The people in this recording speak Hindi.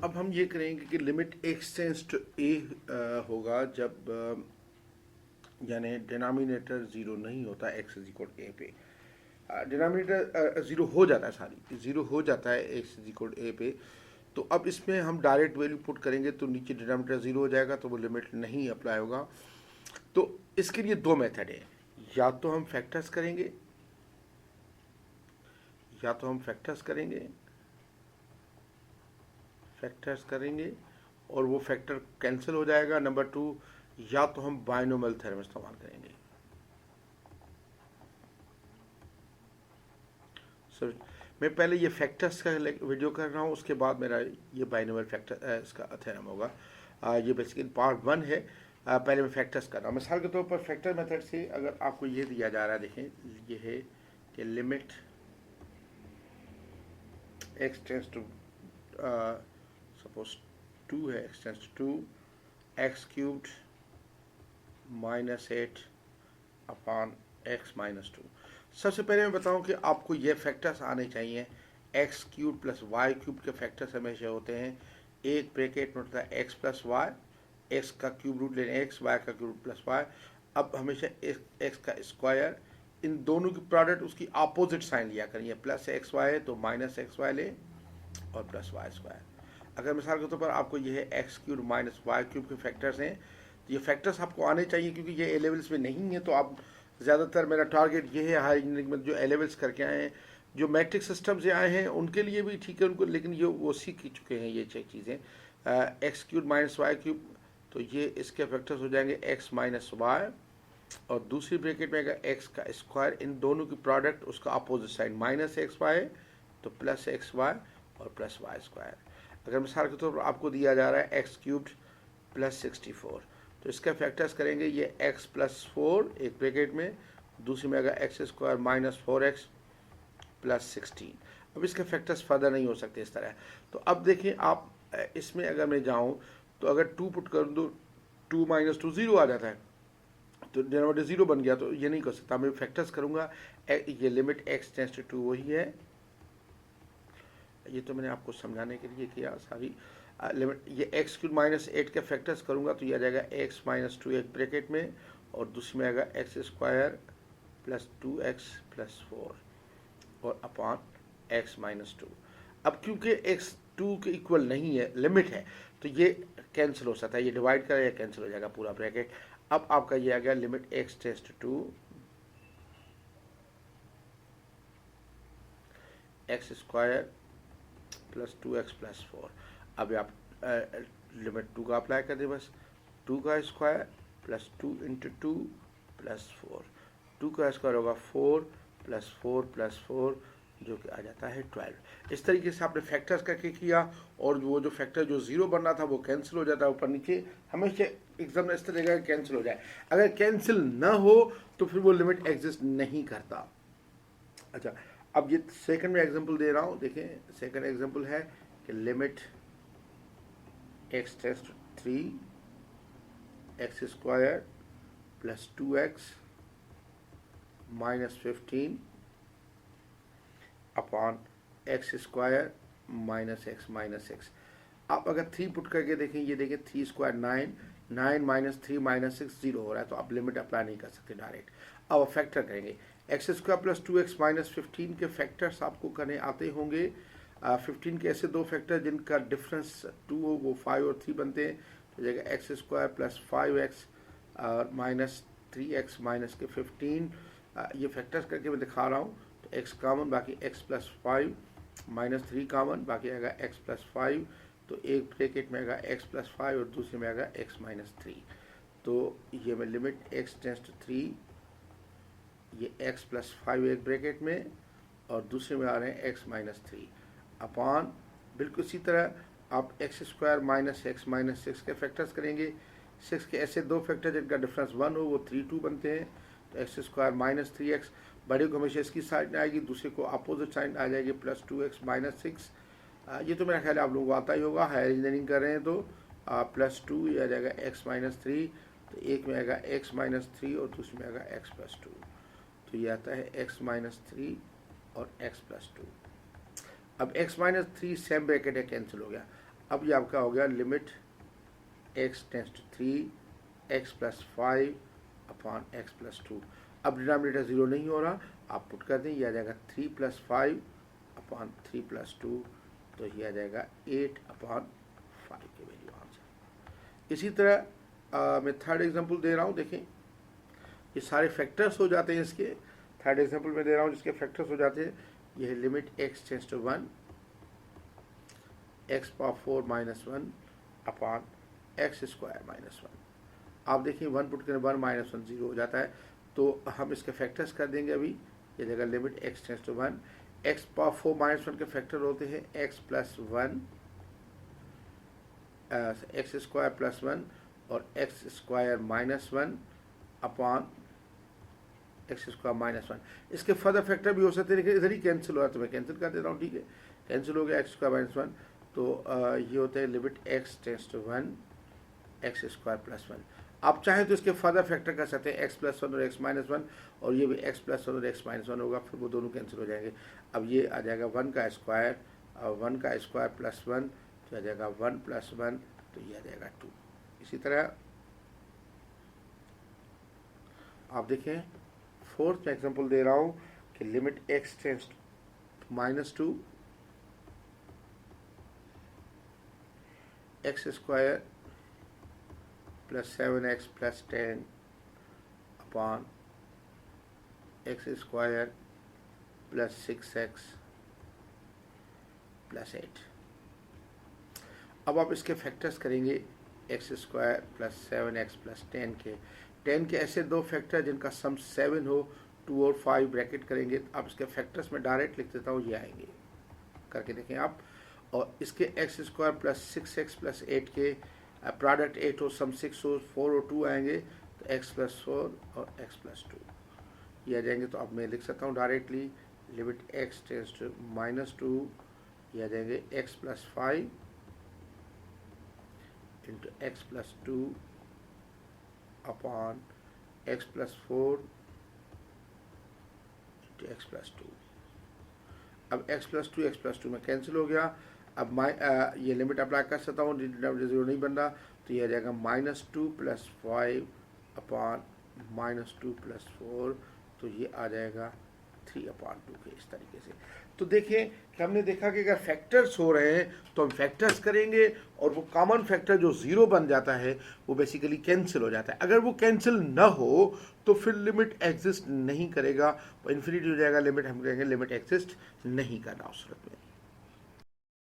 अब हम ये करेंगे कि लिमिट एक्स टेंस टू ए होगा जब यानी डिनोमिनेटर ज़ीरो नहीं होता एक्स इज इक्वल ए पे। डिनोमिनेटर ज़ीरो हो जाता है, सॉरी ज़ीरो हो जाता है एक्स इज इक्वल ए पे। तो अब इसमें हम डायरेक्ट वैल्यू पुट करेंगे तो नीचे डिनोमिनेटर ज़ीरो हो जाएगा, तो वो लिमिट नहीं अप्लाई होगा। तो इसके लिए दो मेथड है, या तो हम फैक्टर्स करेंगे, या तो हम फैक्टर्स करेंगे और वो फैक्टर कैंसिल हो जाएगा। नंबर टू, या तो हम बाइनोमियल थ्योरम इस्तेमाल करेंगे। सर मैं पहले ये फैक्टर्स का वीडियो कर रहा हूँ, उसके बाद मेरा ये बाइनोमियल फैक्टर इसका थ्योरम होगा। ये बेसिकली पार्ट वन है। पहले मैं फैक्टर्स कर रहा हूँ। मिसाल के तौर पर फैक्टर मेथड से अगर आपको ये दिया जा रहा है, देखें ये है कि limit x tends to suppose two है, x tends to x cubed -8 upon x -2। सबसे पहले मैं बताऊं कि आपको ये फैक्टर्स आने चाहिए। X cube plus y cube के फैक्टर्स हमेशा होते हैं, एक ब्रैकेट में होता है एक्स प्लस वाई, एक्स का क्यूब रूट लेने एक्स, वाई का क्यूब प्लस वाई। अब हमेशा एक्स का स्क्वायर, इन दोनों की प्रोडक्ट उसकी अपोजिट साइन लिया करिए। प्लस एक्स वाई है तो माइनस एक्स वाई ले और प्लस वाई स्क्वायर। अगर मिसाल के तौर पर आपको ये है x cube minus y cube के फैक्टर्स हैं, तो ये फैक्टर्स आपको आने चाहिए क्योंकि ये ए लेवल्स में नहीं है। तो आप ज़्यादातर, मेरा टारगेट ये है हाई इंजीनियरिंग में जो ए लेवल्स करके आए हैं, जो मैट्रिक सिस्टम से आए हैं उनके लिए भी ठीक है उनको, लेकिन ये वो सीख चुके हैं ये चीज़ें। X cube minus y cube, तो ये इसके फैक्टर्स हो जाएंगे एक्स माइनस वाई, और दूसरी ब्रैकेट में अगर एक्स का स्क्वायर, इन दोनों की प्रोडक्ट उसका opposite side minus x y तो प्लस एक्स वाई और प्लस वाई स्क्वायर। अगर मिसाल के तौर पर आपको दिया जा रहा है एक्स क्यूब्ड प्लस 64, तो इसका फैक्टर्स करेंगे ये एक्स प्लस 4 एक ब्रैकेट में, दूसरी में अगर एक्स स्क्वायर -4x प्लस 16। अब इसके फैक्टर्स फर्दर नहीं हो सकते इस तरह। तो अब देखिए आप इसमें अगर मैं जाऊं तो अगर 2 पुट कर दूँ, 2 - 2 0 आ जाता है, तो डिनोमिनेटर 0 बन गया। तो ये नहीं कर सकता, मैं फैक्टर्स करूंगा। ये लिमिट एक्स टेंस टू 2 वही है, ये तो मैंने आपको समझाने के लिए किया सारी। लिमिट ये एक्स क्यूब -8 के फैक्टर्स करूंगा तो ये आ जाएगा एक्स -2 एक ब्रैकेट में, और दूसरी में आएगा x square plus 2x plus 4 और अपॉन एक्स -2। अब क्योंकि x 2 के इक्वल नहीं है, लिमिट है, तो ये कैंसिल हो सकता है, ये डिवाइड करें या कैंसिल हो जाएगा पूरा ब्रैकेट। अब आपका ये आ गया limit x tends to 2 x square plus 2x plus 4। अब आप लिमिट 2 का अप्लाई कर दें, बस 2 का स्क्वायर प्लस 2 इंटू 2 प्लस 4, 2 का स्क्वायर होगा 4 प्लस 4 प्लस 4 जो कि आ जाता है 12। इस तरीके से आपने फैक्टर्स करके किया, और वो जो फैक्टर जो 0 बन रहा था वो कैंसिल हो जाता है ऊपर नीचे। हमेशा एग्जाम में इस तरह का कैंसिल हो जाए, अगर कैंसिल ना हो तो फिर वो लिमिट एग्जिस्ट नहीं करता। अच्छा, अब ये सेकंड में एग्जांपल दे रहा हूँ, देखें सेकंड एग्जांपल है कि limit x tends to 3 x square plus 2x -15 upon x square -x -6। आप अगर 3 पुट करके देखें, ये देखें 3 स्क्वायर 9, 9 - 3 -6 0 हो रहा है, तो आप लिमिट अप्लाई नहीं कर सकते डायरेक्ट। अब फैक्टर करेंगे, एक्स स्क्वायर प्लस 2x -15 के फैक्टर्स आपको करने आते होंगे। 15 के ऐसे दो फैक्टर जिनका डिफरेंस 2 हो, वो 5 और 3 बनते हैं। तो जगह x square plus 5x -3x minus के 15, ये फैक्टर्स करके मैं दिखा रहा हूँ। तो x कॉमन, बाकी x प्लस 5 -3 कॉमन, बाकी आएगा x प्लस 5। तो एक ब्रैकेट में आएगा x प्लस 5 और दूसरे में आएगा x -3। तो ये मैं लिमिट x टेंस टू 3, ये x प्लस 5 एक ब्रैकेट में और दूसरे में आ रहे हैं x -3 अपॉन, बिल्कुल इसी तरह आप एक्स स्क्वायर माइनस एक्स -6 के फैक्टर्स करेंगे। 6 के ऐसे दो फैक्टर जिनका डिफरेंस 1 हो, वो 3 2 बनते हैं। तो एक्स स्क्वायर -3x, बड़े को हमेशा इसकी साइड में आएगी, दूसरे को अपोजिट साइड आ जाएगी प्लस 2x -6। ये तो मेरा ख्याल है आप लोगों को आता ही होगा, हायर इंजीनियरिंग कर रहे हैं तो प्लस 2 ये आ जाएगा x -3। तो एक में आएगा x -3 और दूसरे में आएगा x प्लस 2। तो ये आता है x -3 और x प्लस 2। अब x -3 सेम ब्रैकेट है, कैंसिल हो गया। अब ये आपका हो गया limit x tends to 3 x plus 5 upon x plus 2। अब डिनोमिनेटर 0 नहीं हो रहा, आप पुट कर दें, ये आ जाएगा 3 प्लस 5 अपॉन 3 प्लस 2, तो ये आ जाएगा 8 अपॉन 5 की वैल्यू आंसर। इसी तरह मैं थर्ड एग्जांपल दे रहा हूँ, देखें ये सारे फैक्टर्स हो जाते हैं इसके। थर्ड एग्जांपल में दे रहा हूँ जिसके फैक्टर्स हो जाते हैं, ये है limit x tends to 1 x power 4 minus 1 upon x square minus 1। आप देखिए 1 पुट करें 1 माइनस 1 0 हो जाता है, तो हम इसके फैक्टर्स कर देंगे अभी। ये जगह limit x tends to 1 x power 4 minus 1 के फैक्टर होते हैं x plus 1 x square plus 1 और x square minus 1 upon x square minus 1। इसके फर्दर फैक्टर भी हो सकते हैं, लेकिन इधर ही कैंसिल हो रहा है तो मैं कैंसिल कर देता हूँ, ठीक है। कैंसिल हो गया एक्स स्क्वायर माइनस 1, तो ये होता है limit x tends to 1 x square plus 1। आप चाहें तो इसके फर्दर फैक्टर कर सकते हैं एक्स प्लस 1 और एक्स माइनस 1, और ये भी एक्स प्लस 1 और एक्स माइनस 1 होगा, फिर वो दोनों कैंसिल हो जाएंगे। अब ये आ जाएगा 1 का स्क्वायर और 1 का स्क्वायर प्लस 1, तो आ जाएगा 1 प्लस 1, तो ये आ जाएगा 2। इसी तरह आप देखें फोर्थ एग्जांपल दे रहा हूँ कि limit x tends -2 x square plus 7x plus 10 upon x square plus 6x plus 8। अब आप इसके फैक्टर्स करेंगे x square plus 7x plus 10 के ऐसे दो फैक्टर जिनका सम 7 हो, 2 और 5 ब्रैकेट करेंगे। तो आप इसके फैक्टर्स में डायरेक्ट लिख देता हूँ, ये आएंगे, करके देखें आप। और इसके x square plus 6x plus 8 के प्रोडक्ट 8 हो, सम 6 हो, 4 और 2 आएंगे, तो x प्लस 4 और x प्लस 2 ये आ जाएंगे। तो अब मैं लिख सकता हूँ directly limit x tends to -2, ये आ जाएंगे x plus 5 into x plus 2 upon x plus 4 into x plus 2। अब x प्लस 2 में कैंसिल हो गया। अब ये लिमिट अप्लाई कर सकता हूँ, जीरो नहीं बन रहा, तो ये आ जाएगा -2 प्लस 5 अपॉन -2 प्लस 4, तो ये आ जाएगा 3 अपॉन 2 के इस तरीके से। तो देखें कि हमने देखा कि अगर फैक्टर्स हो रहे हैं तो हम फैक्टर्स करेंगे, और वो कॉमन फैक्टर जो 0 बन जाता है वो बेसिकली कैंसिल हो जाता है। अगर वो कैंसिल ना हो तो फिर लिमिट एग्जिस्ट नहीं करेगा, इन्फिनिटी हो जाएगा लिमिट, हम कहेंगे लिमिट एग्जिस्ट नहीं करना उस सूरत में।